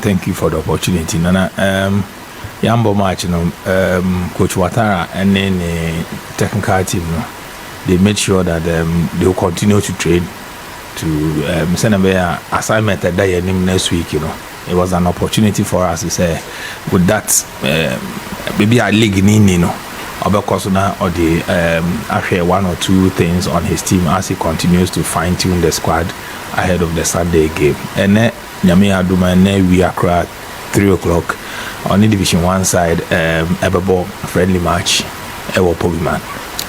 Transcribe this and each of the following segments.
Thank you for the opportunity. Nana, Yambo match, Coach Watara and then the technical team, they made sure that they will continue to train to send a assignment that day next week. It was an opportunity for us to say, with that, maybe a league in Obekosuna or the actually one or two things on his team as he continues to fine tune the squad ahead of the Sunday game. And then Nyame Aduma we are 3:00 on the Division 1 side, Ebebo friendly match, Ewo Pobiman.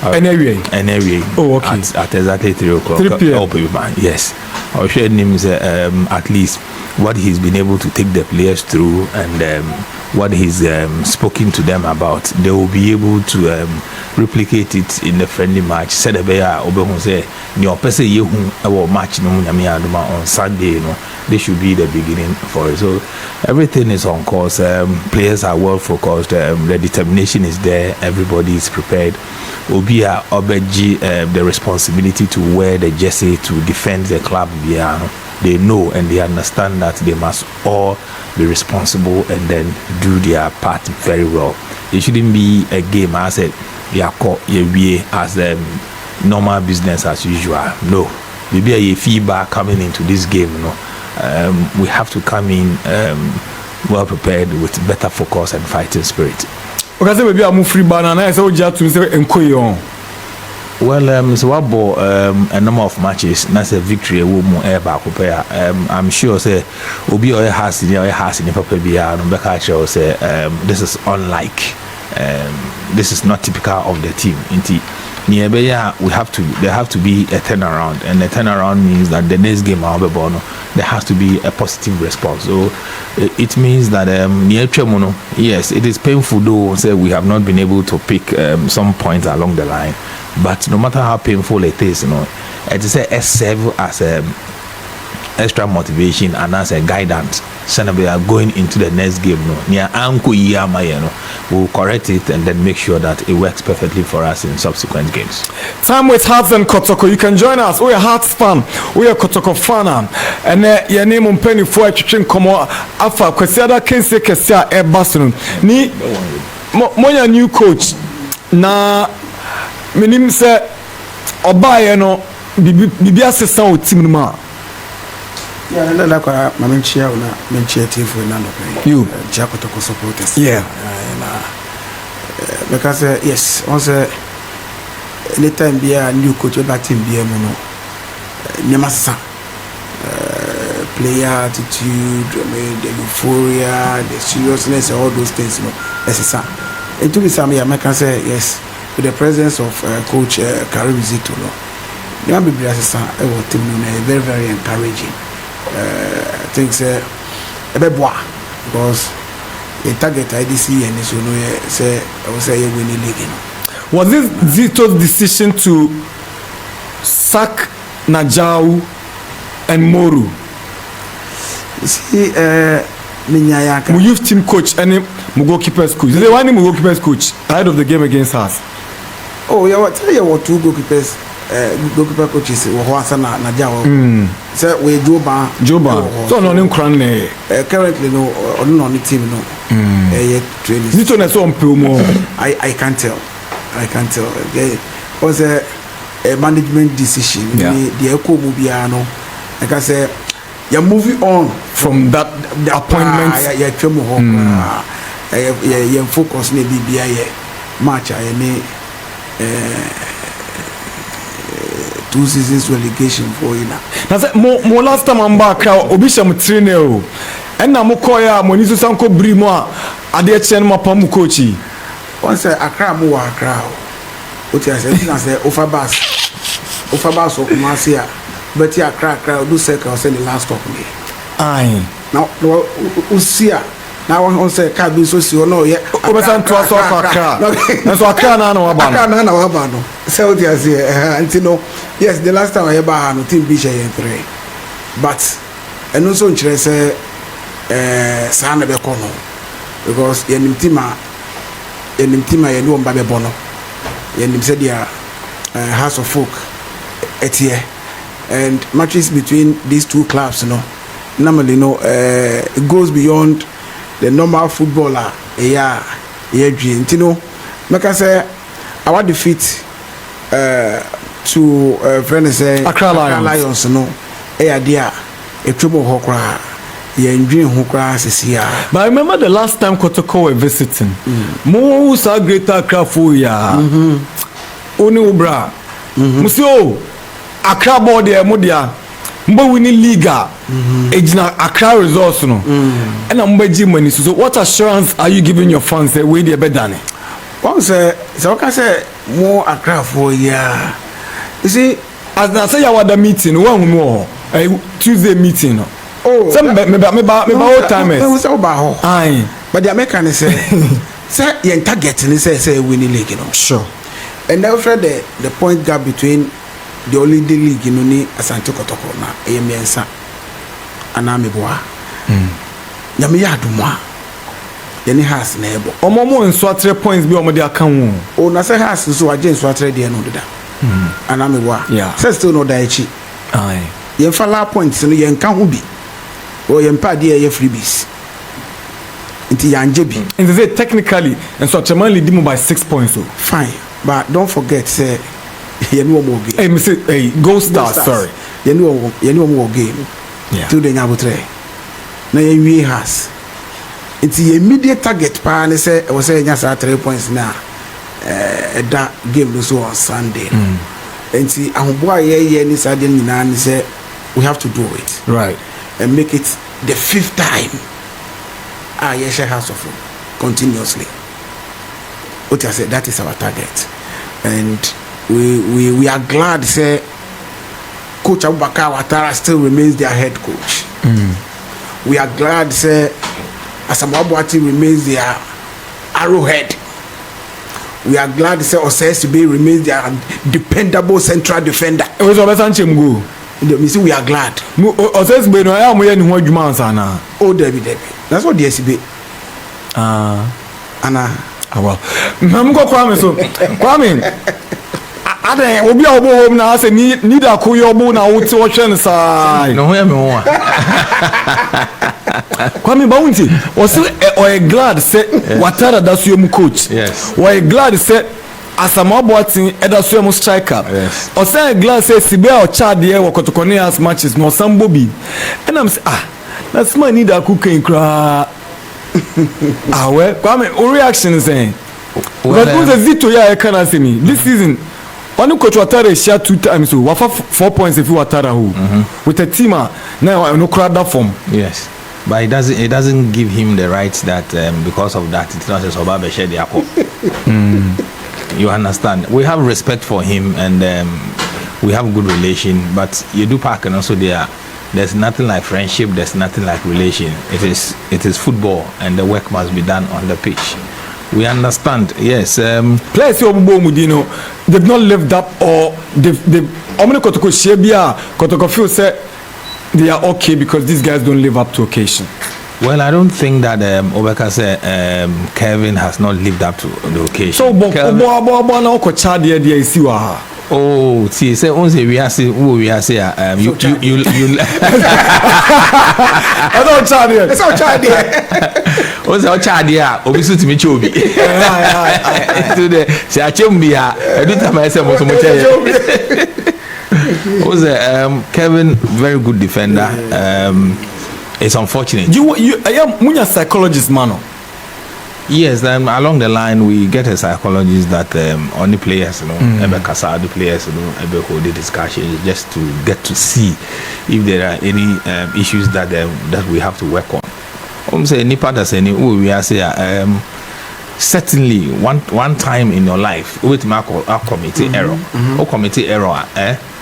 Anyway. Oh, okay. At exactly 3:00. 3 p.m. Yes. Our shared names at least what he's been able to take the players through and what he's spoken to them about. They will be able to replicate it in the friendly match. Said Obehun say the person you who match on Sunday, this should be the beginning for it. So everything is on course. Players are well focused. The determination is there. Everybody is prepared. Obia Obeji the responsibility to wear the jersey to defend the club. They know and they understand that they must all be responsible and then do their part very well. It shouldn't be a game as a as normal business as usual. No, maybe a feedback coming into this game. We have to come in well prepared with better focus and fighting spirit. Okay, maybe I'm free banana. So just to say enkoyon. Well, so what about a number of matches? That's a victory. I'm sure say Obi or has in Papa Bia and Bekacho say this is unlike. This is not typical of the team. There have to be a turnaround, and a turnaround means that the next game there has to be a positive response. So it means that yes, it is painful though. Say we have not been able to pick some points along the line, but no matter how painful it is, it is a serve as a extra motivation and as a guidance. So we are going into the next game. We'll correct it and then make sure that it works perfectly for us in subsequent games. Time with Hearts and Kotoko. You can join us. We are Hearts fan. We are Kotoko fan. And your name on penny for a chicken come afa. Kwesiada Kense Kesia e Barcelona. Ni moya new coach. Na minim se obaye no bibi assistant o team no. Yeah, like my menchia una menchia team for none of you Kotoko supporters. Yeah. Because yes, once anytime be a new coach about team be mono nemasa player attitude, the euphoria, the seriousness, all those things, necessary. It to be some I can say yes, with the presence of coach Karim Zito, you know, be very, very encouraging. Things a bit because the target IDC and so say I would say winning league. Was this Zito's decision to sack Najau and Moru? You see, Minyayaka. We youth team coach and Mugo keepers coach. Is there one Mugo keepers coach ahead of the game against us? Oh, yeah, what tell you what two goalkeepers goalkeeper coaches Wasana Najao. So we Joba. So no name crown currently no on the team no. Training. This one is on Pumo. I can't tell. There was a management decision. The Eco Mubiano. Like I say, you're moving on from that the appointment. Yeah, focus maybe be a match. I mean. 2 seasons relegation for you now. That's more last time I'm back. Obisham trainer, and now Mokoya, Monizu Sanko Brimo, Adechen Mapamu Kochi. Once Accra, more Accra. What I said, Ofabas or Kumasia, but yeah, crack, do second, send the last talk me. Aye. Now, Usia. Now on say cabin so si no ye obesan to aso akra na so akra na na waba no so dia say antino yes the last time I ba no team bi share 3 but eno so nkire say sa na be kono because yenim tima ye no mba be bono yenim say dia House of Folk etie and matches between these two clubs no normally it goes beyond the normal footballer. Yeah, dream. You know, like I say, our defeat to friends say Accra Lions. No, dear, a trouble hokra. Yeah, dream hokra says But I remember the last time Kotoko were visiting. Most are greater Accra for ya. Oni ubra. Musio Accra board there, Modia. Mbo winning Liga. Ejina Accra results no. And I'm money. So what assurance are you giving your fans that way they better than it? Once so can say more Accra for ya. You see, as I say our meeting, one more Tuesday meeting. Oh, some me old timers. Aye. But the American say you target and say winning league, Sure. And now for the point gap between the only league in Uni Asante Kotoko na Emiensa Anamibwa. Yamiya Duma. Yeni has neighbor. Omomo and swatre points be omo de account. Oh, na say has so agent swatre de no da. Anamibwa. Yeah. Say still no daichi. Aye. Yen fala points no yen kan ho bi. O yen pa de ye freebies. Inti yanje bi. And they say technically and swatre man lead him by 6 points. So fine. But don't forget say yen wo mo game. Hey, me say hey, Gold Stars, sorry. Yen wo mo game. Yeah. Till the nyabotre. Na yen wi has. Inti immediate target pa ne say we say nya sa 3 points na that game no so on Sunday. Inti ahobo aye ni sa de nyina ni say we have to do it. Right. And make it the 5th time. Yes, House of Food continuously. What I said, that is our target. And we are glad say Coach Abubakar Ouattara still remains their head coach. We are glad say Asamoah Boateng remains their arrowhead. We are glad say Osei remains their dependable central defender. It was always Anchemgo. We are glad. Osei no ya mo ye ni ho adwuma ansa na. Oh, Debbie. That's what the SB. Anna. Well, Mamko Kwame so. Kwame. Ade obi a obo home na say need akoyo obo na wo ti wo hwe nsa. No hear me one. Kwame Bounty was or glad say Ouattara that's your coach. Yes. Or glad say Asamoah Boateng that's your striker. Yes. Or say glad say Sibia or Chad here or Kotoko as matches no some Bobby. And I'm say that's my need a cooking cry. Well, Kwame, what reaction is saying? But who's a Zito ya can say me this season? One coach Ouattara share 2 times so wafa 4 points if you Ouattara who with a team now no crowd that form. Yes. But it doesn't give him the rights that because of that it's not a Sobabe share the apple. You understand? We have respect for him and we have good relation, but you do park and also there's nothing like friendship, there's nothing like relation. It is football and the work must be done on the pitch. We understand, yes. Players they've not lived up or they've Kotoko Shebia Kotoko feel say they are okay because these guys don't live up to occasion. Well, I don't think that Obeka said Kevin has not lived up to the occasion. So oh, see, say only we are saying, you. I don't charge it. It's all child here. What's our child here? Obviously, to me, Chobi. Today, say I Chombia. I do tell myself most of my was Kevin, very good defender. It's unfortunate. You I am Munya psychologist, mano. Yes, then along the line we get a psychologist that only players, the players, able hold the discussions just to get to see if there are any issues that we have to work on. Say any part of any we are say certainly one time in your life with our committee error or committee error,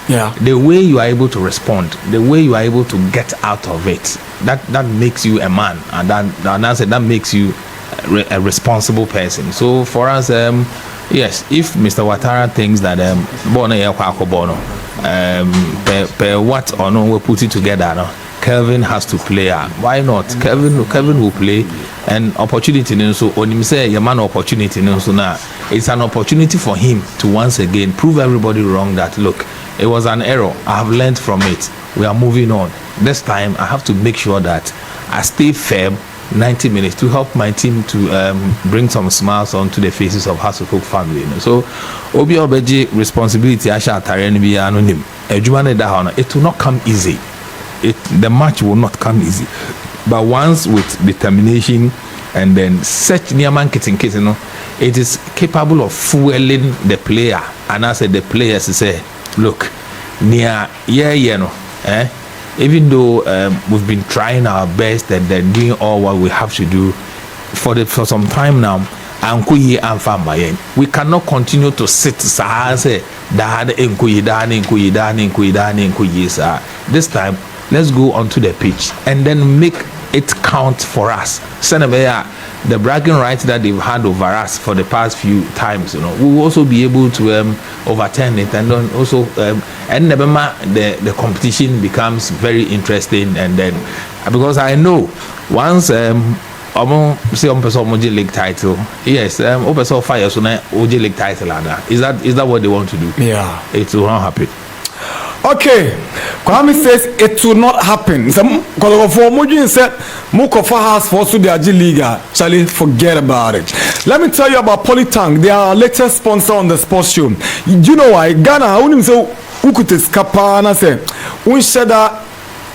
yeah, the way you are able to respond, the way you are able to get out of it, that makes you a man, and that makes you a responsible person. So for us, yes, if Mr. Ouattara thinks that what or no we put it together, no, Kelvin has to play. Why not? Kelvin will play, and opportunity. So when you say your man opportunity, so now it's an opportunity for him to once again prove everybody wrong that look, it was an error. I have learned from it. we are moving on. This time I have to make sure that I stay firm 90 minutes to help my team to bring some smiles onto the faces of House of Hope family. So obi obeji responsibility asha tare ni bi anonym adwuma ne da ho, it will not come easy. The match will not come easy, but once with determination and then such niaman kitten, you know, it is capable of fueling the player. And I said the players say, look, near even though we've been trying our best and then doing all what we have to do for some time now, we cannot continue to sit this time. Let's go onto the pitch and then make it count for us. The bragging rights that they've had over us for the past few times, you know, we will also be able to overturn it, and then also and the competition becomes very interesting. And then because I know once league title, yes, fire so now league title, is that what they want to do? Yeah, it will not happen. Okay, Kwame says it will not happen. Some for Mujin said Mukofa has for the AG Liga. Charlie, forget about it. Let me tell you about Polytank. They are our latest sponsor on the sports show. You know why? Ghana, unim so ukutes kapana say unshada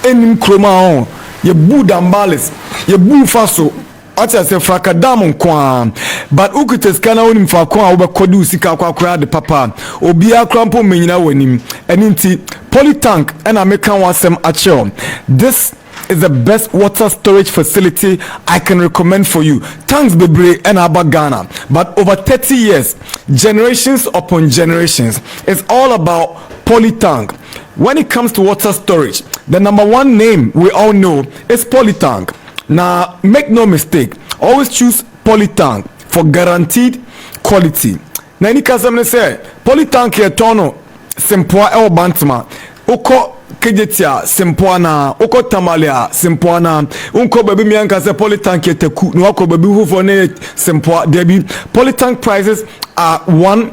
enim kroma on ye bu dambales ye bu faso. Ati say frakadam kwa, but ukutes kana unim fa kwa obekodu usika kwa kwa de papa obia krampo menyina wanim eninti Polytank and American wasem achel. This is the best water storage facility I can recommend for you. Tanks bebre and Aba Ghana, but over 30 years, generations upon generations, it's all about Polytank. When it comes to water storage, the number one name we all know is Polytank. Now, make no mistake, always choose Polytank for guaranteed quality. Now, any customer say Polytank here tono simpoa el bantama uko kejetia simpoana uko tamalia simpoana unko baby mianka se Polytank yeteku no uko baby who for ne simpoa debi. Polytank prices are one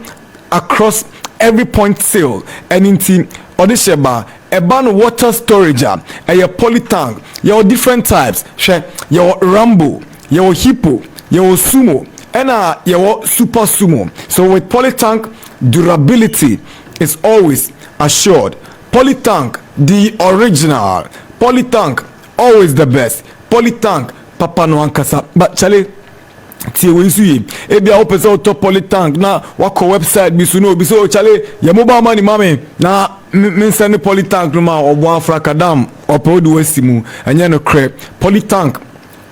across every point sale and inti odisheba eban water storage a Polytank your different types share your Rambo, your Hippo, your Sumo and your Super Sumo. So with Polytank, durability is always assured. Polytank, the original. Polytank, always the best. Polytank, Papa no ankasa. But Charlie, tiwe isuye. Ebi a opesa auto Polytank na wako website bisuno biso Charlie. Ya mobile money mame na minsani Polytank numa obo afrakadam opo odu wesimu. Anya no crep. Polytank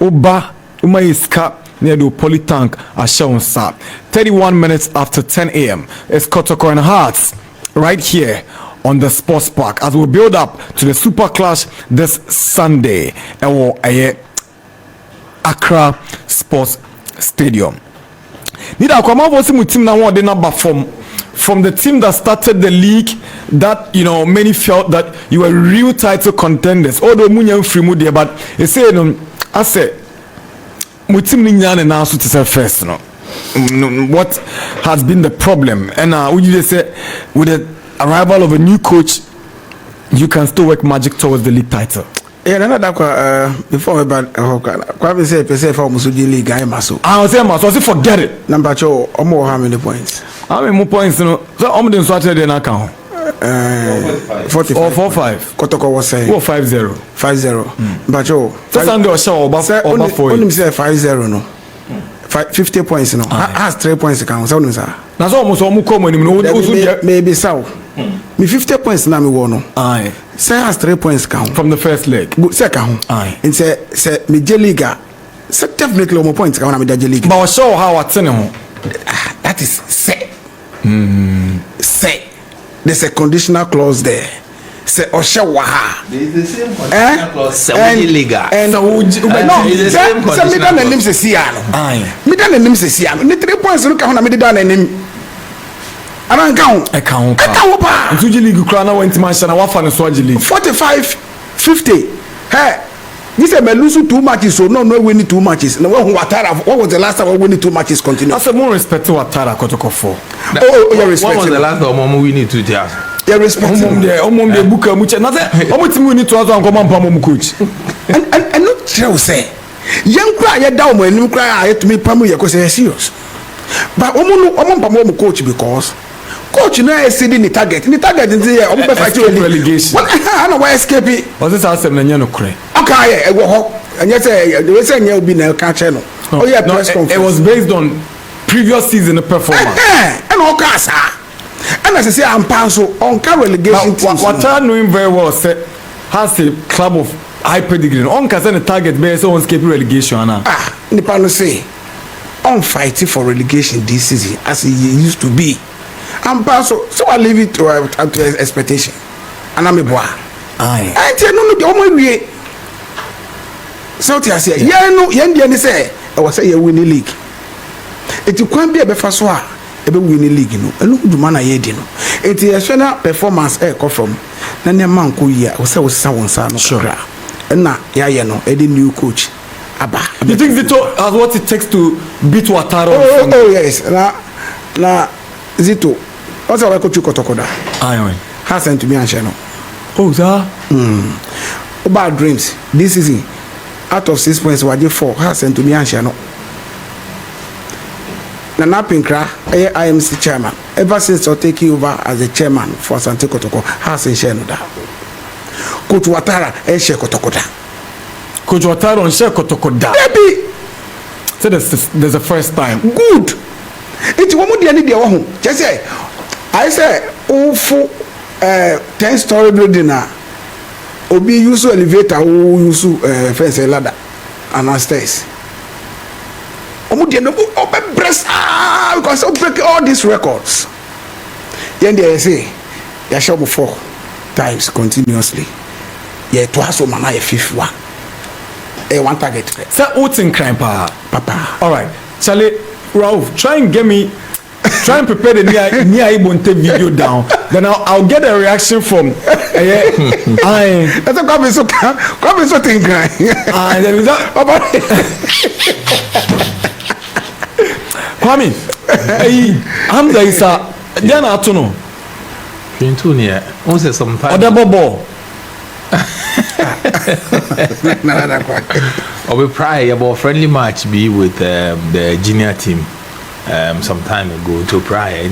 oba uma iska. Near the Polytank are shown sa 31 minutes after 10 a.m. It's Kotoko and Hearts right here on the Sports Park as we build up to the Super Clash this Sunday at Accra Sports Stadium. Nida kwama vosi mu team na one dey number from the team that started the league that many felt that you were real title contenders. Although munya free mu there, but they say I say mutim ni nyane na so to say first what has been the problem, and would you say with the arrival of a new coach you can still work magic towards the league title? Yeah, that before about Kwame say for Musuji League I must. I was saying must forget it. Number 2 how many points? How many more points so den swatch dey na kan 45 or 45. Kotoko was saying 50 but so Sunday or show oba for only say 50 no 50 points no has 3 points count so no sir na so almost omu come ni maybe so me 50 points na me won no aye say has 3 points count from the first leg second aye and say me J-Liga say definitely more points count na me J-Liga but show how atene ho that is say say there's a conditional clause there. Say Oshawaha. There is the same conditional clause. And no, the same conditional clause. Name se siano. Aye. Me dan name se siano. Ni 3 points no ka ho na me dan name. Anan count. E count. Pa. Ntuji league kra na went man na wafa no so league. 45 50. Hey. This is losing 2 matches, so no winning 2 matches. Now, what was the last time we winning 2 matches continuous? I said more respect to Ouattara Kotoko for. Oh, yeah, respect. What was the last time we winning 2 years? You respect him. The book much. Nothing. We need to ask one command coach. And not tell say. Young cry ya down when you cry to me pamu ya cause serious. But omo coach because coach na exceeding the target. The target is here. Omo fight relegation. What I know why escape. Was this asem na no cry? Okay, e wo ho. And you say the way say you be na catch no. Oh yeah, press conference. It was based on previous season performance. And all casa. And as I say, I'm panso on car relegation teams. What I know him very well said has a club of high pedigree. On can the target based on escape relegation. Nipa no say on fighting for relegation this season as it used to be. I'm panso, so I leave it to expectation. And I'm a boy. Aye. I tell no the only way. So I say, yeah, no, you say, I was say you win the league. It can't be a befa ebe win the league no elu duma na ye di no enti national performance come from na ne man ko yi a say won sa no kra na ya ye no e new coach aba. You think Zito has what it takes to beat Ouattara? Oh yes, na Zito what's our coach Kotoko da aye has sent to me and no oh sir about dreams this season out of 6 points waje 4 has sent to me and no Nana Pinkra, IMC chairman, ever since or taking over as the chairman for Asante Kotoko, has in Shenoda. Coach Ouattara, Share Kotoko da. Coach Ouattara on Share Kotoko da. Baby! So there's a first time. Good! It's one more than the one. Just say, I say, awful 10-story building now. Obi use elevator, who use fence ladder and stairs. Because I break all these records. Then they say, they show 4 times continuously. Yeah, twice on my 5th one. One target. So what's in crime, Papa? All right, Charlie, Ralph, try and prepare the near Ibonte video down. Then I'll get a reaction from. That's a come so thing crying. And then Kwame, Hamza Isa, then I don't know. Pintunia, also sometimes. Other bobo. Or we prior about friendly match be with the junior team some time ago to prior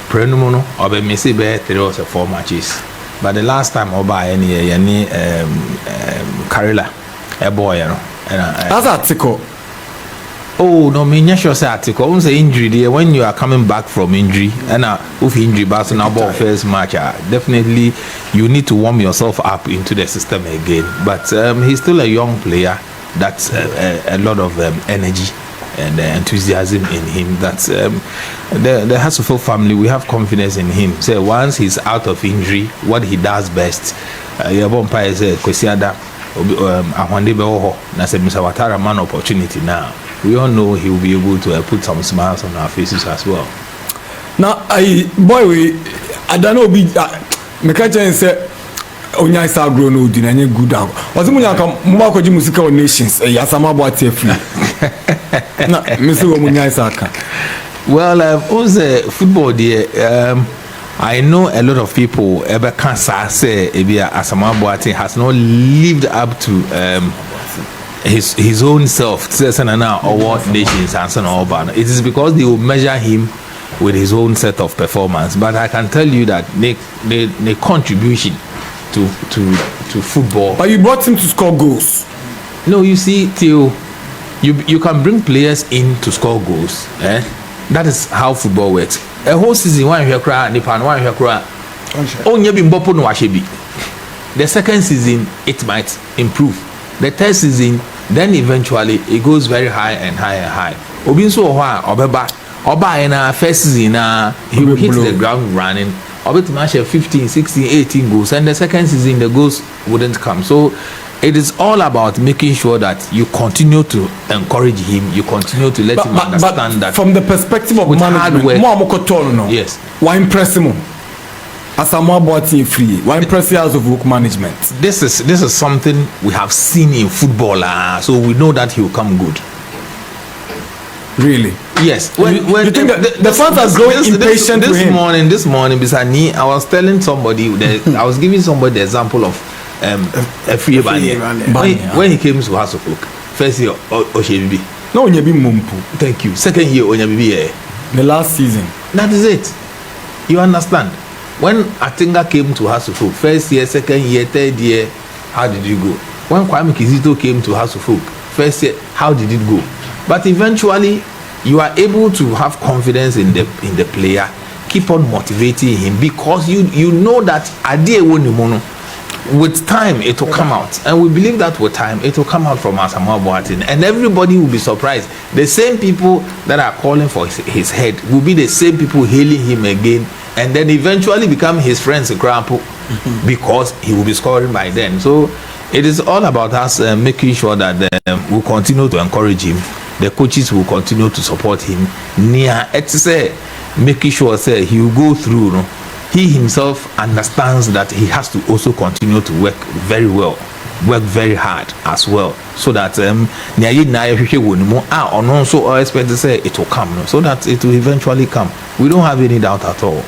Prenumono or be missy be 3 or 4 matches. But the last time I buy any Karela a boy, you know. That's article. Oh no, me sure say article. Once the injury there, when you are coming back from injury, and if injury back so now about first match, definitely you need to warm yourself up into the system again. But he's still a young player. That's a lot of energy and enthusiasm in him. That's the Hasselhoff family. We have confidence in him. So once he's out of injury, what he does best, Yabompa is Kwesiada, Ahwande Beho, na say Mr. Ouattara man opportunity now. We all know he will be able to put some smiles on our faces as well. Now, I don't know. Me catch and say, "Onya is grown old and you good out." Was it Munya come? Muma koji musical nations. Yasama boate free. Na, Mr. Omunya Isaka. Well, also football there. I know a lot of people ever can't say Asama Boate has not lived up to his own self or what nations and so on. It is because they will measure him with his own set of performance. But I can tell you that the contribution to football. But you brought him to score goals. No, you see, Theo, you can bring players in to score goals. That is how football works. A whole season, one here cry, Nipan, one here cry. Only Bimbopo no Washebi. The second season, it might improve. The third season, then eventually it goes very high and high and high. Obinso Oba in our first season, he will hit the ground running. Obit match 15, 16, 18 goals, and the second season the goals wouldn't come. So it is all about making sure that you continue to encourage him, you continue to let him understand that. From the perspective of management, yes, why impress him? As a more body free, why impress years of work management? This is something we have seen in football, so we know that he will come good. Really? Yes. You think that the fans are growing impatient with him? This morning, Bisani, I was telling somebody I was giving somebody the example of a free when he came to House of Folk. First year, Oshebibi. No, Onyebi Mumpu. Thank you. Second year, Onyebibi. The last season. That is it. You understand? When Atinga came to House of Folk, first year, second year, third year, how did you go? When Kwame Kizito came to House of Folk, first year, how did it go? But eventually, you are able to have confidence in the player, keep on motivating him because you know that with time it will come out, and we believe that with time it will come out from Asamoah Boateng, and everybody will be surprised. The same people that are calling for his head will be the same people hailing him again, and then eventually become his friends because he will be scoring by then. So it is all about us making sure that we continue to encourage him. The coaches will continue to support him. Making sure he will go through. He himself understands that he has to also continue to work very well, work very hard as well, so that also expect to say it will come, so that it will eventually come. We don't have any doubt at all.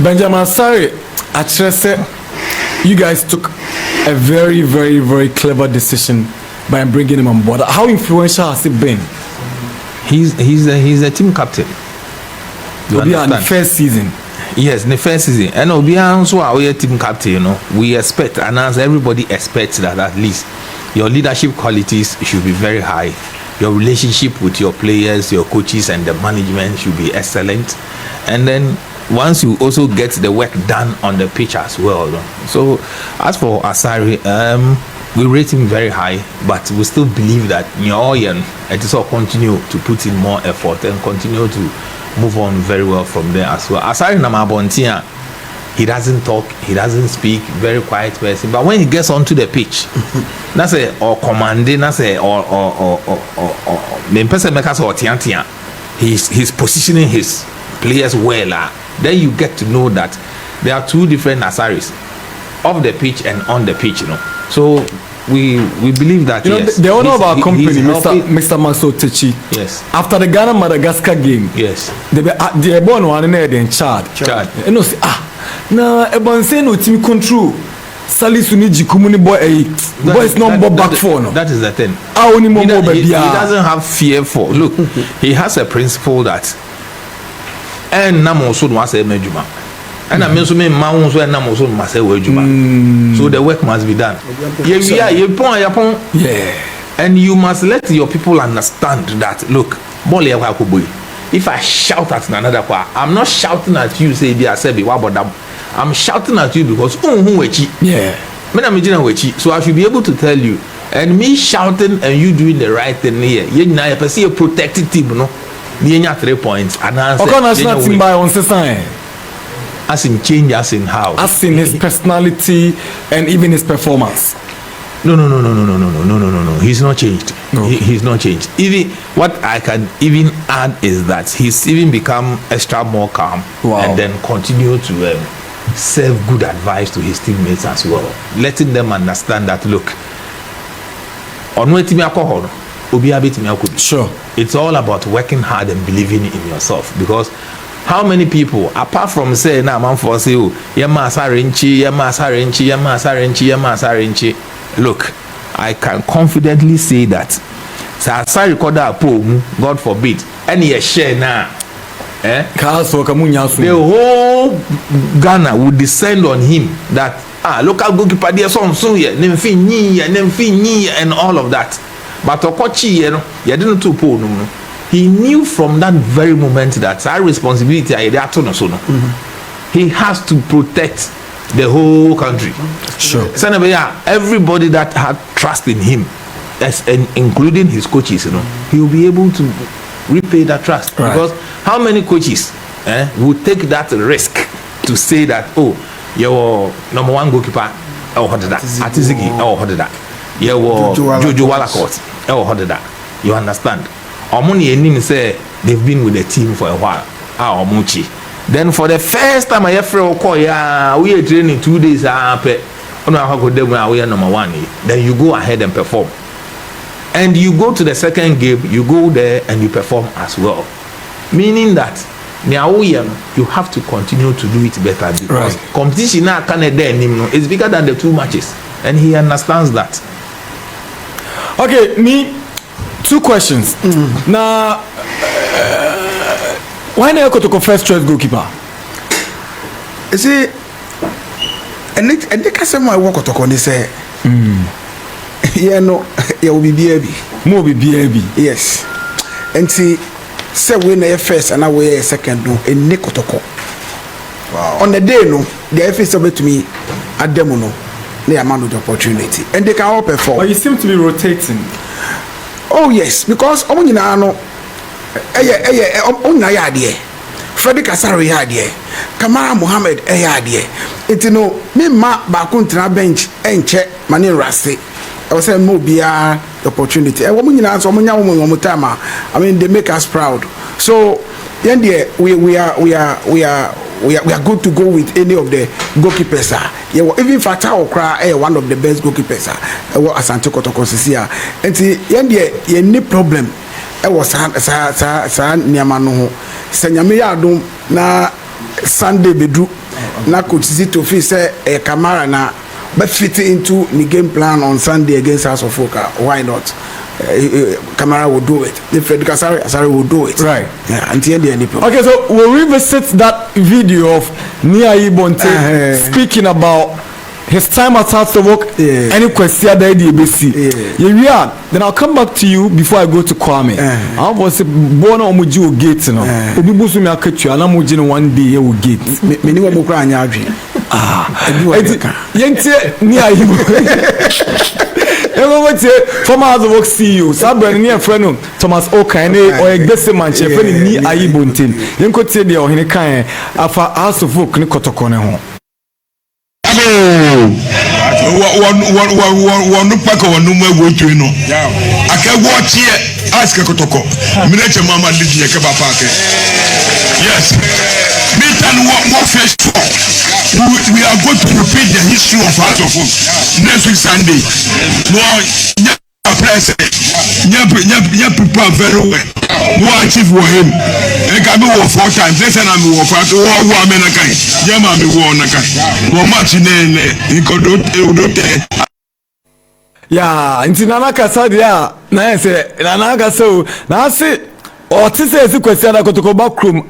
Benjamin, sorry, you guys took a very, very, very clever decision by bringing him on board. How influential has it been? He's a team captain. Will be in the first season. Yes, in the first season. And we are also our team captain. We expect, and as everybody expects, that at least your leadership qualities should be very high. Your relationship with your players, your coaches, and the management should be excellent. And then once you also get the work done on the pitch as well. So as for Asare, we rate him very high, but we still believe that it is all continue to put in more effort and continue to move on very well from there as well. Asare Namabontia, he doesn't talk, he doesn't speak, very quiet person. But when he gets onto the pitch, that's a or commanding, that's a or the person makes or tiantia. He's positioning his players well. Then you get to know that there are two different Asaris, off the pitch and on the pitch, So we believe that the owner of our company, Mr. Maso Techi, yes, after the Ghana Madagascar game, yes, the born one in Chad. And no say na ebon say no team control. Salisu ni jikumuni boy is not back for no. That is the thing. He doesn't have fear for. Look, he has a principle that and namoso no ase medjuma. And I mean so many man so and namoso must say wedjuma. So the work must be done. Yeah. And you must let your people understand that look, if I shout at another part, I'm not shouting at you say be asebi wa bodam. I'm shouting at you because yeah. So I should be able to tell you, and me shouting and you doing the right thing here. You perceive a protected team, no? 3 points and national team by on as in change, as in how, as in his personality and even his performance. No. He's not changed. No. He's not changed. Even what I can even add is that he's even become extra more calm. Wow. And then continue to serve good advice to his teammates as well, letting them understand that look, sure, it's all about working hard and believing in yourself. Because how many people, apart from saying now man for say look, I can confidently say that Sasa recorder God forbid any share now, the whole Ghana would descend on him that local goalkeeper there so here and all of that. But Okochi, didn't to pull no. He knew from that very moment that our responsibility he has to protect the whole country. Sure. Everybody that had trust in him, including his coaches, he will be able to repay that trust. Right. Because how many coaches would take that risk to say that, oh, your number one goalkeeper, Atizigi, Jojo Walakot, you understand? Say they've been with the team for a while. Then for the first time I ever call we are training 2 days. Then you go ahead and perform. and you go to the second game, you go there and you perform as well, meaning that you have to continue to do it better because competition now is bigger than the 2 matches, and he understands that. Okay, me 2 questions. Now, why not Kotoko first choice goalkeeper? You see, and they can say my work Kotoko, they say, yeah, no, you will be baby. More be baby. Yes. And see, say we na first and we second no, and ne Kotoko. Wow. On the day no, the FA said to me, Addo no, they are man with the opportunity, and they can all perform. But you seem to be rotating. Oh yes, because omunyina no omunyina ya ade Freddy Kasari ya ade Kamara Mohammed ya ade etino me ma ba kontra bench enche mane rasti I was saying no bia the opportunity omunyina so omunya wo time I mean they make us proud, so then we are good to go with any of the goalkeepers. Even Fatah Okra one of the best goalkeepers. Asante Kotoko Sisia. And see, any problem. Was San Niamano. Senyamia na Sunday Bedru. Na coach Zito say a Kamara na but fit into the game plan on Sunday against House of Oka. Why not? Kamara will do it. The Fred Kasari will do it. Right. Yeah. Until the end. Okay, so we'll revisit that video of Nia Bonte speaking about his time at House of Oak. Any question that ABC. Yeah. Then I'll come back to you before I go to Kwame. I was born on Muju Gate, you know. Obi busu me akatwa na Muju one day will gate. Me ni wo mokra anya adwe. Yente Nia former House of Work CEO, Sabra near friend Thomas Okane or a Bessie Manche, friend ni Ayibuntin. Yanko Teddy or Hinekayan, Alpha House of Work Kotoko. One pack of no more way to know. I can watch here, ask a Kotoko. Miniature Mama Lydia Kabapake. Yes, meet and what fish for. We are going to repeat the history of House of Work next week Sunday. No, people very well. What achieve for him? I can do 4 times. Let's say I'm war for woman. Yamami war. No much in yeah, in Nanaka Sadia, nice, Nanaka so now see. Or to say the question I Kotoko backroom.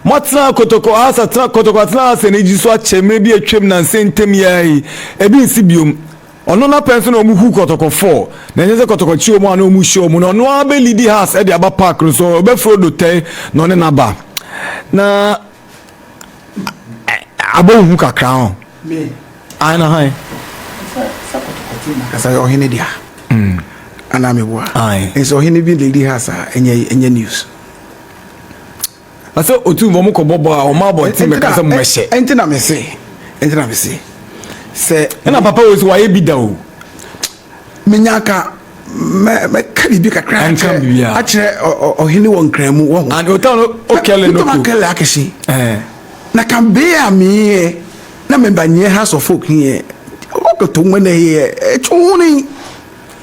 Matna Kotoko asa tra Kotoko atna se ne jiso ache maybe a twem na sentem yai ebi nsibiom ono na person o mu hu Kotoko 4 na nyese Kotoko chi o mu ana o mu show mu no no abe lidi house e de aba park so obe frodo ten no ne na ba na abo hu kakra ho me ana hai asa yo hene dia anameboa enso hene bi lady house enye news. Asa otu mo ko bobo a o ma bo team ka se mo hye entina me se se na papa wo so wa ye bi da o menyaka me ka bi kakra a kire ohini won kramu wo and o ta no o kele no ko kele akeshi na kan be ami na me banye House of Folk here o ko to ngene here e chuni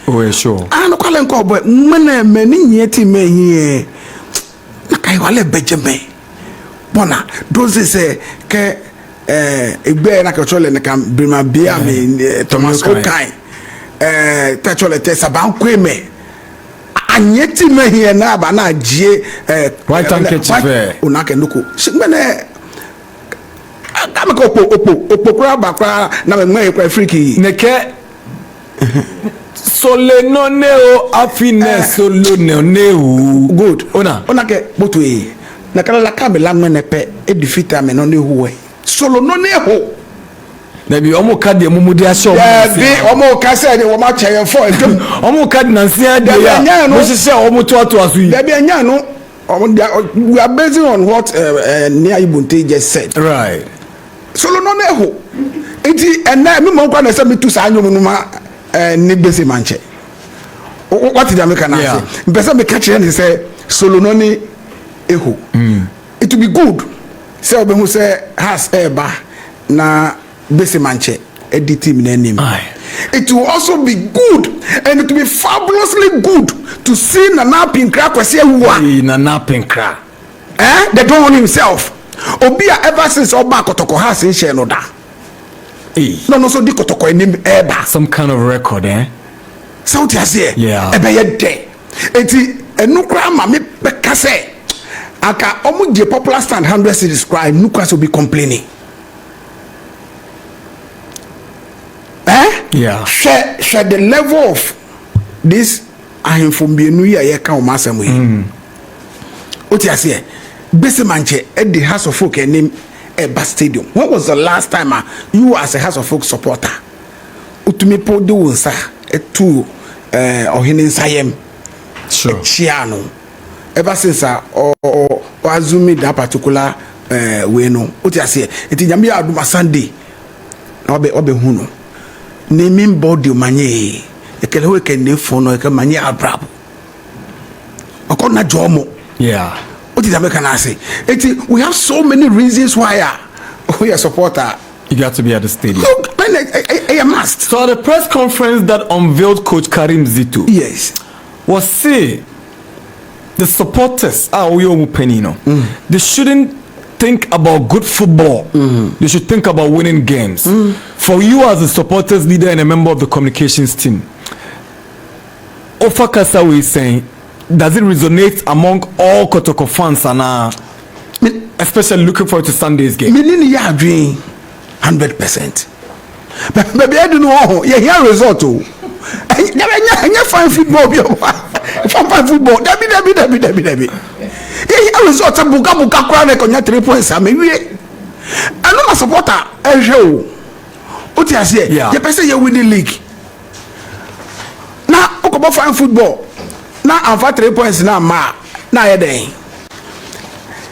oh sure no kwale nko bo ngene me ni nyeti me here kai wale bejeme bona doze se ke egbe na kachole na kan brima bia me Thomas Okai kachole te saban kweme anyeti me here na ba na gie right and catch fair una ke nuko shimene kama ko opo kura ba kura na me mwe kwa friki neke soleno neo afine soleno neo good ona ke botu e na kala la kabela ngene pe e defeat me no ne huwe solo no ne ho na bi omo ka de mumudi asho bi omo ka se de wo ma cheye fo etum omo ka na nsia de ya mo se omo to asu yi da bi anya no we are basing on what Nia Ibunte just said, right? Solo no ne ho enti ena me mo kwa na se me tu sa anyom no ma ni bese manche. What did I make an answer? Because me catch and say solo no ni eho. It will be good. Say obe who say has eba na bese manche edit team na nim. it will also be good, and it will be fabulously good to see Nana Pinkra Kwesi Ewuwa. Nana Pinkra. The don himself. Obia ever since Oba Kotoko has in share no da. No, so di Kotoko name eba. Some kind of record, South Asia. Yeah. Ebe ye de. Eti enukra ma me beka say. Aka omu the popular stand 100 cities cry, nukra will be complaining. Yeah. Share the level of this ahemfombienu ya ye ka o masem yi. Oti ase bese manche at the House of Folk name Eba Stadium. When was the last time you as a House of Folk supporter utumi po de wonsa etu ohene nsayem sure chiano ever since or azumi that particular way no oti ase eti nyame aduma Sunday na obe hu no naming body manye ekele ho ekene fo no ekele manye abrabo akona jomo. Yeah. What is American I say? We have so many reasons why we are supporter. You got to be at the stadium. Look, I must. So at the press conference that unveiled Coach Karim Zito, yes, was say the supporters they shouldn't think about good football. They should think about winning games. For you as a supporters leader and a member of the communications team, Ofa Kasawe is saying, does it resonate among all Kotoko fans and especially looking forward to Sunday's game? Meaning you are doing 100%. But maybe I don't know. You hear result. You find football. Fine football. Debbie. You hear result. Buka crown on 3 points. I mean, I know my supporter. I show. What you say? You person you win the league. Now, about fine football. Now I'm for 3 points now ma na ye den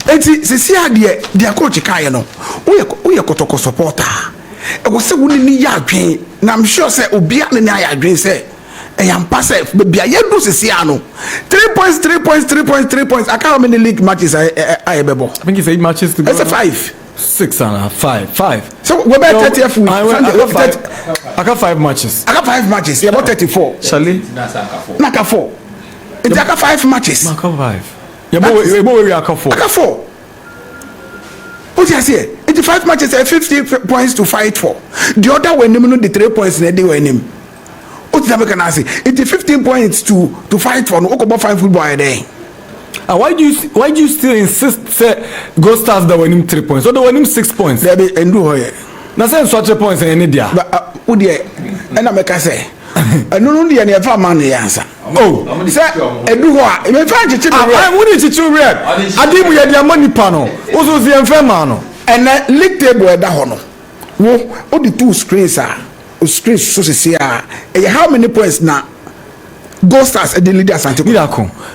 enti sisi ade dia coach kai no we Kotoko supporter e go se woni ni ya adwen na I'm sure say obia ne ya adwen say e yam pass bia ye do sisi ano 3 points I can't how many league matches I bebo. I think it's 8 matches to go. It's a 5 6 and 5 so we better 30th week I got 5 matches. I got 5 matches. Yeah, about 34 Charlie Naka 4 it's like 5 matches. Naka 5 yeah but we are 4 what you say 85 matches 50 points to fight for the other when them the 3 points they were him what is that can I say it's 15 points to fight for no about 5 football there. Why do you still insist say Gold Stars that were him 3 points so they were him 6 points there be endu hoye na say such a points in India but what there and I make say no dey na fa man answer say edu ho a me fa chichi be I wouldn't chichi red adimu ye dia money pa no ozo si enfa man no and league table e da ho no wo the two screens screens so say how many points na Gold Stars the leaders anti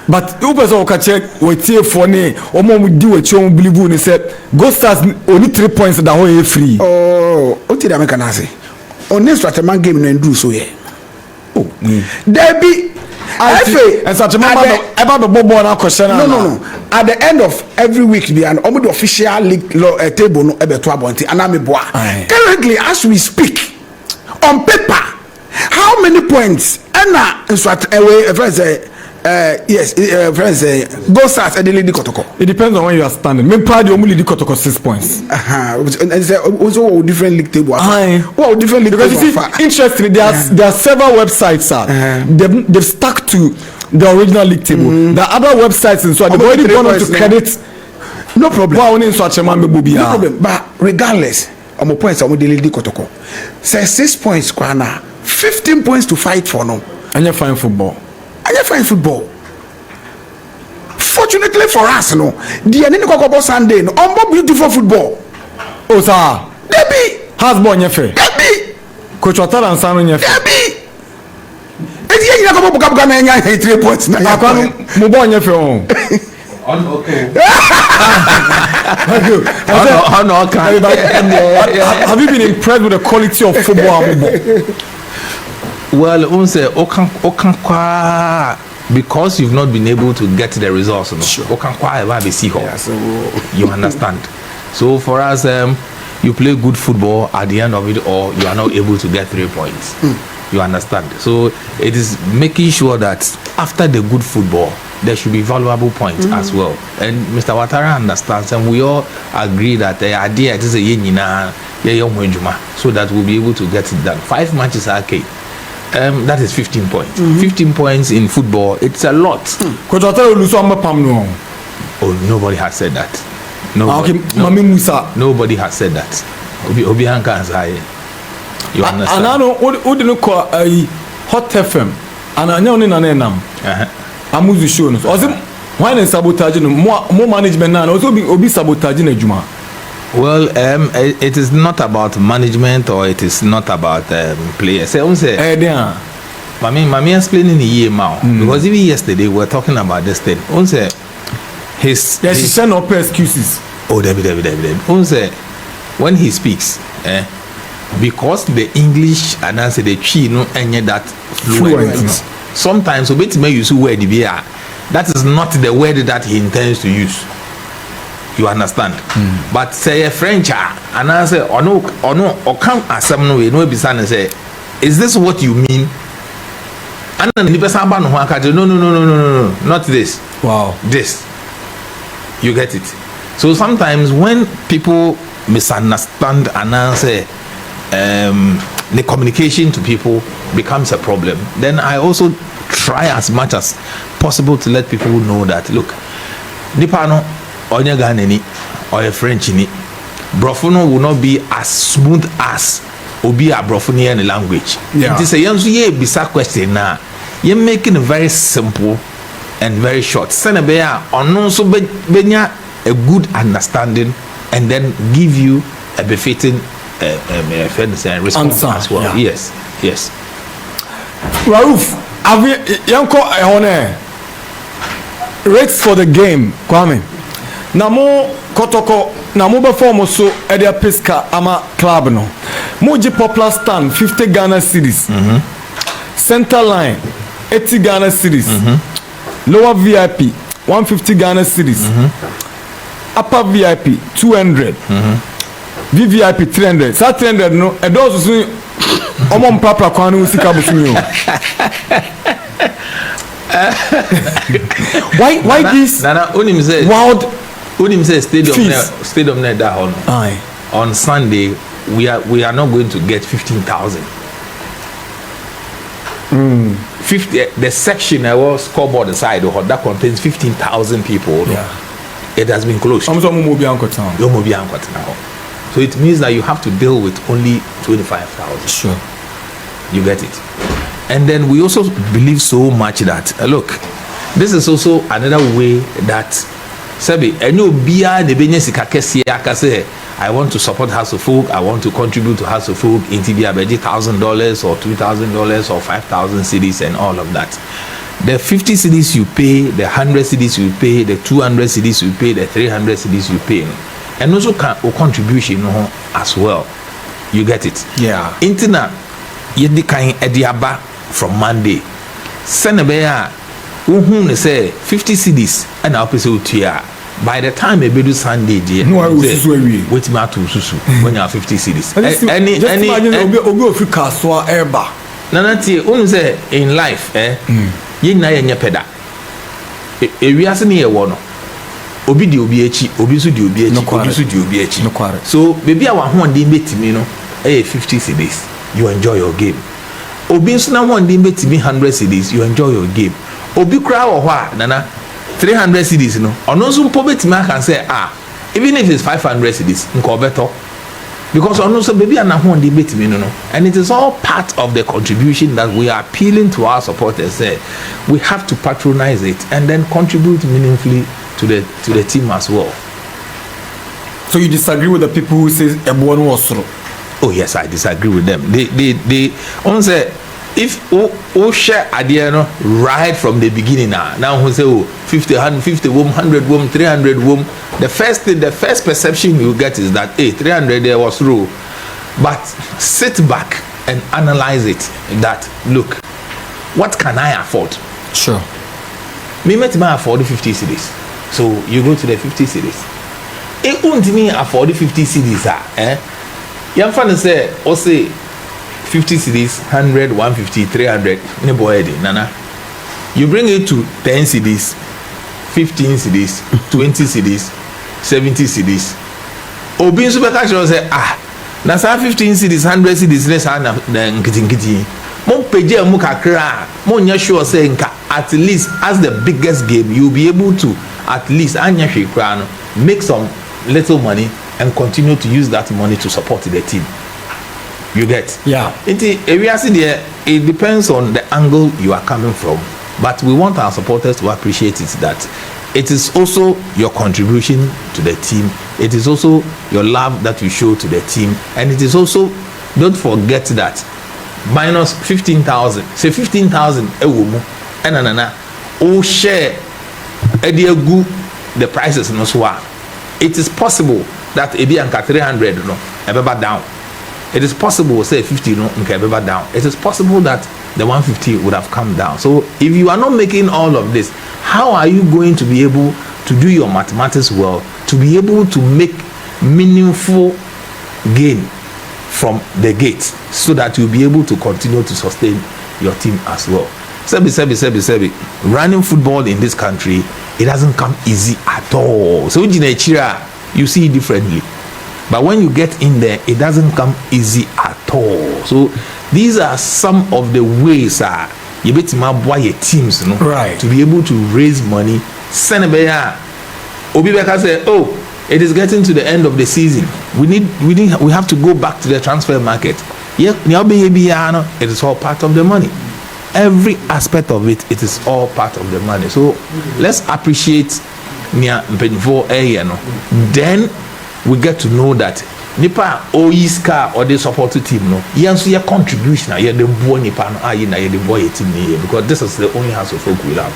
but who person ka check we tie for ne omo di we chi omo believe ni say Gold Stars only 3 points that ho free o ti da me kana say on next strategy game no do so here. There be and such a member about the bobo na question. No. At the end of every week, be an almost official league table no ebe to abonti anami boa. Currently, as we speak, on paper, how many points? Anna friends Gold Stars and the lady Kotoko. It depends on where you are standing. Me proud you only Kotoko 6 points. And say also different league table. Well, different league because you see, interestingly, there are several websites. They've stuck to the original league table. There are other websites and so they've already gone on to credit. No problem. No problem. But regardless, my points are with the lady Kotoko. Say 6 points, 15 points to fight for no. And you're fine football. Football. Fortunately for us, no, the Nini Kokobo Sunday, no, beautiful football. Oh, sir. Debbie. Has born your face. Debbie. Coach Watara and San your face. Debbie. And you have a book and 3 points. I can't move on your phone. Have you been impressed with the quality of football? Well, because you've not been able to get the results, you understand. So for us, you play good football at the end of it, or you are not able to get 3 points. You understand? So it is making sure that after the good football, there should be valuable points as well. And Mr. Ouattara understands, and we all agree that the idea is so that we'll be able to get it done. 5 matches are okay. That is 15 points. 15 points in football, it's a lot. Oh, nobody has said that. Nobody, nobody has said that. You understand? And I know what didn't call a Hot FM, and I know in an enam. I'm with the show. Why is sabotaging more management now? Also be sabotaging a Juma. Well, it is not about management or it is not about players. Say, Mami explaining the year now because even yesterday we were talking about this thing. His send up excuses. Oh, David. When he speaks, because the English and answer the chi no any that fluent. Sometimes we may use word that is not the word that he intends to use. You understand? But say a French and answer or no or come as some no say, is this what you mean? And then the person no, not this. Wow. This. You get it? So sometimes when people misunderstand and answer the communication to people becomes a problem, then I also try as much as possible to let people know that look, Nipano or Ghanaian or a French ni Brofono will not be as smooth as Obi a Brofoni in the language. Yeah. It is a young bizarre question now. You're making it very simple and very short. Senebea on also benya a good understanding and then give you a befitting response as well. Yeah. Yes. Raouf, have you rates for the game, Kwame? Namo Kotoko, Namo perform so at their Pesca Ama Club no. Moji Popular Stand 50 Ghana cedis. Center line 80 Ghana cedis. Lower VIP 150 Ghana cedis. Upper VIP 200. VVIP 300. Sa 300 no. E those who omom papa kwanu usika busumi. Why this? Nana unim say wild. Unim say stadium net that on Sunday we are not going to get 15,000. 50 the section I was scoreboard aside that contains 15,000 people. Yeah. It has been closed. So it means that you have to deal with only 25,000. Sure. You get it. And then we also believe so much that look, this is also another way that Sebi I want to support House of Folk, I want to contribute to House of Folk in TBA $1,000 or $2,000 or 5,000 cedis and all of that. The 50 cedis you pay, the 100 cedis you pay, the 200 cedis you pay, the 300 cedis you pay, and also contribution as well. You get it? Yeah. Internet yedi kan ediaba from Monday. Senebea who say 50 cedis and our person utia. By the time we do Sunday, wait me out to susu when you have 50 cedis. Any obi Africa so eba. Nanati unu say in life ye na ye nyepeda. Ewiase ne ye wo no. Obi di obi echi, obi so di obi echi, obi so di obi echi. So baby a wa honden betimi no 50 cedis. You enjoy your game. Obi so na honden betimi 100 cedis, you enjoy your game. Obi kra wo ho a nana 300 cedis no ono so pobeti man can say even if it's 500 cedis nko beto because ono so baby na ho dey betimi no and it is all part of the contribution that we are appealing to our supporters say we have to patronize it and then contribute meaningfully to the team as well. So you disagree with the people who say Ebuon Wasro? Oh yes, I disagree with them. They on say if o share idea no right from the beginning now who say 50 150 wom 100 wom 300 wom the first perception you get is that 300 there was true, but sit back and analyze it that look, what can I afford? Sure. Me met me afford 50 cedis, so you go to the 50 cedis. It won't me afford 50 cedis yam fan say or say 50 cedis, 100, 150, 300, nana. You bring it to 10 cedis, 15 cedis, 20 cedis, 70 cedis. Obi nso beka chiro say na sa 15 cedis, 100 cedis less na nkiti. Mo peje mu kakra, mo nya sure say nka at least as the biggest game you'll be able to at least anya hwe kra no make some little money and continue to use that money to support the team. You get? Yeah. It depends on the angle you are coming from. But we want our supporters to appreciate it that it is also your contribution to the team. It is also your love that you show to the team. And it is also, don't forget that, minus 15,000. Say 15,000, and share the prices no so. It is possible that ebi anka 300 no ebeba down. It is possible say 50 no nka ebeba down. It is possible that the 150 would have come down. So if you are not making all of this, how are you going to be able to do your mathematics well, to be able to make meaningful gain from the gate so that you'll be able to continue to sustain your team as well? Sebi. Running football in this country, it doesn't come easy at all. So you see it differently. But when you get in there, it doesn't come easy at all. So these are some of the ways you bet your teams, no? Right, to be able to raise money. Senebea Obibeka said, "Oh, it is getting to the end of the season. We have to go back to the transfer market." Yeah, it is all part of the money. Every aspect of it is all part of the money. So let's appreciate Nia Mpenfo no. Then we get to know that nipa oiska or the support team no. Yes, your contribution, yeah, the boy nipa no, na the boy team because this is the only house of folk we have.